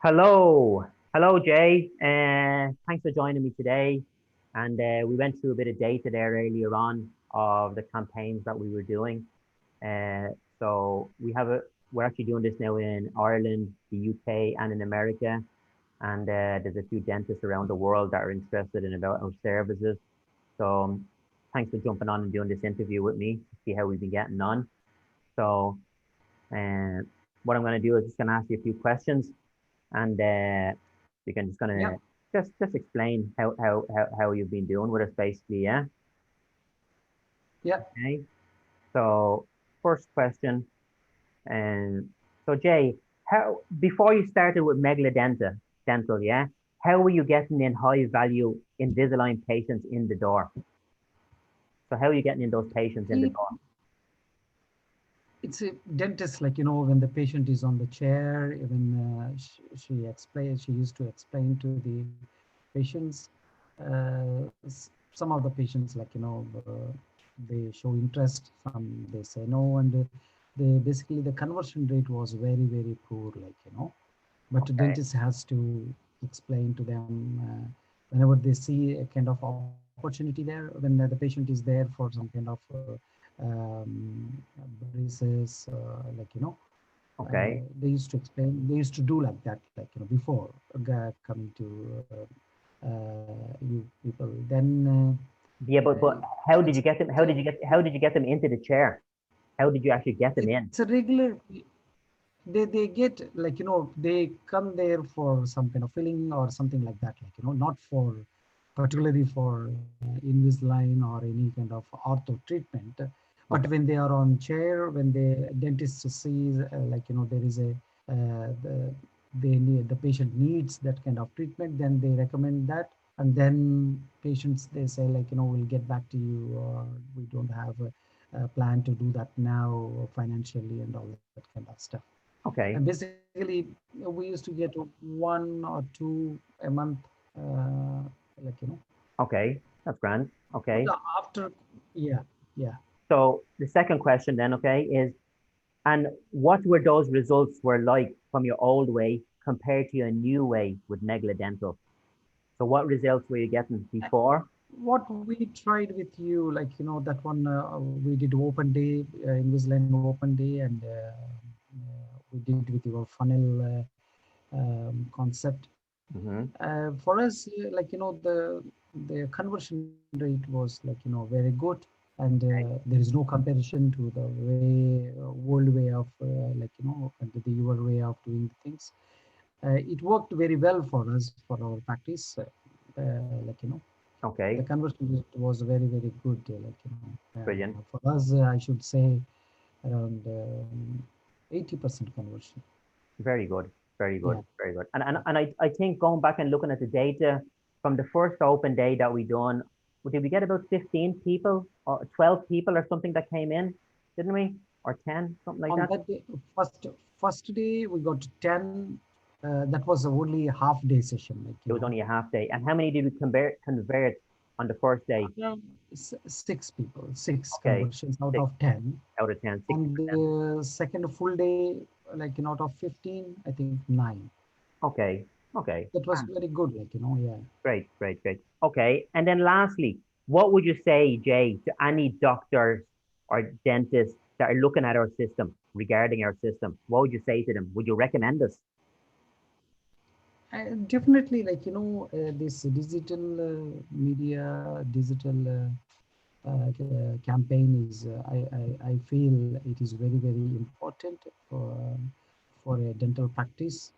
Hello, Jay. Thanks for joining me today. And we went through a bit of data there earlier on of the campaigns that we were doing. Uh, so we're actually doing this now in Ireland, the UK, and in America. And there's a few dentists around the world that are interested in about our services. So thanks for jumping on and doing this interview with me to see how we've been getting on. So uh, what I'm going to do is just going to ask you a few questions and you can just Yeah, gonna just explain how you've been doing with us basically, yeah. yeah. Okay. So first question, and so Jay, how before you started with dental, yeah, how were you getting in high value Invisalign patients in the door? So how are you getting in those patients in the It, door? it's a dentist, when the patient is on the chair, even she used to explain to the patients. Some of the patients, they show interest, some they say no, and they basically the conversion rate was very, very poor, But the Okay, dentist has to explain to them whenever they see a kind of opportunity there, when the patient is there for some kind of braces, okay. they used to explain, they used to do like that, before coming to you people. Then Yeah, but how did it's you get them? uh, How did you get them into the chair? How did you actually get them in? it's a regular. They get, they come there for some kind of filling or something like that, not for particularly for Invisalign or any kind of ortho treatment. But Okay, when they are on chair, when the dentist sees, there is a they need the patient needs that kind of treatment, then they recommend that, and then patients they say, we'll get back to you, or we don't have a plan to do that now financially and all that kind of stuff. And okay, basically, we used to get one or two a month, uh, like you know. okay. That's grand. But Okay. after, yeah, yeah. So the second question then, okay, is and what were those results were like from your old way compared to your new way with Negla Dental? So what results were you getting before? What we tried with you, that one, we did open day, Invisalign open day, and we did with your funnel concept. Hmm. For us, the conversion rate was, very good, and Okay. there is no comparison to the way old way of, and the your way of doing things. It worked very well for us for our practice. The Okay. conversion rate was very, very good. Brilliant. For us, I should say around 80% conversion. Very good. Very Yeah. good. Very good. And I think going back and looking at the data from the first open day that we done, did we get about 15 people or 12 people or something that came in, didn't we? Or 10, something like On that? that day, first day we got 10. That was only a half day session, It was only a half day. And how many did we convert on the first day? around six people, six Okay. conversions out Six of 10. out of 10, And 60%. the second full day, out of 15, I think nine. Okay. Okay. That was very good, yeah. Great, great, great. Okay. And then lastly, what would you say, Jay, to any doctors or dentists that are looking at our system regarding our system? What would you say to them? Would you recommend us? Definitely, this digital media, digital campaign is, I feel it is very, very important for a dental practice.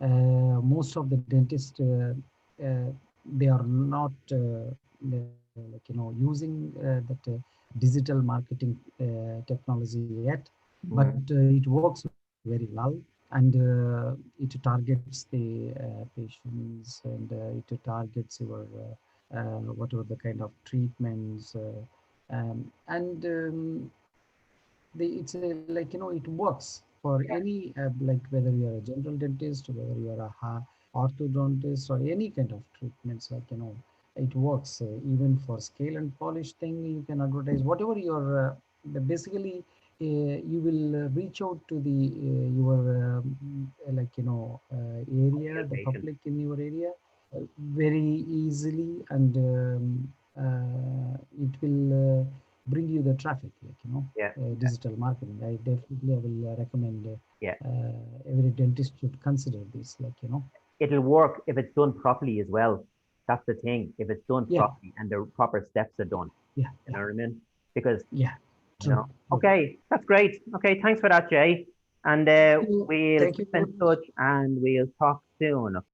Most of the dentists, they are not using that digital marketing technology yet, but Mhm. it works very well, and it targets the patients, and it targets your whatever the kind of treatments, and it's a, it works for any, whether you are a general dentist, whether you are a orthodontist, or any kind of treatments, it works, even for scale and polish thing you can advertise whatever your basically you will reach out to the your area, Ideal the patient. public in your area, very easily, and it will bring you the traffic, Yeah, digital marketing. I will recommend yeah. every dentist should consider this, It'll work if it's done properly as well. That's the thing. If it's done yeah, properly and the proper steps are done, yeah, you yeah, know what I mean? Because, yeah. you True, know, true. okay, that's great. Okay, thanks for that, Jay. And Thank you. we'll Thank keep you very in much. touch and we'll talk soon.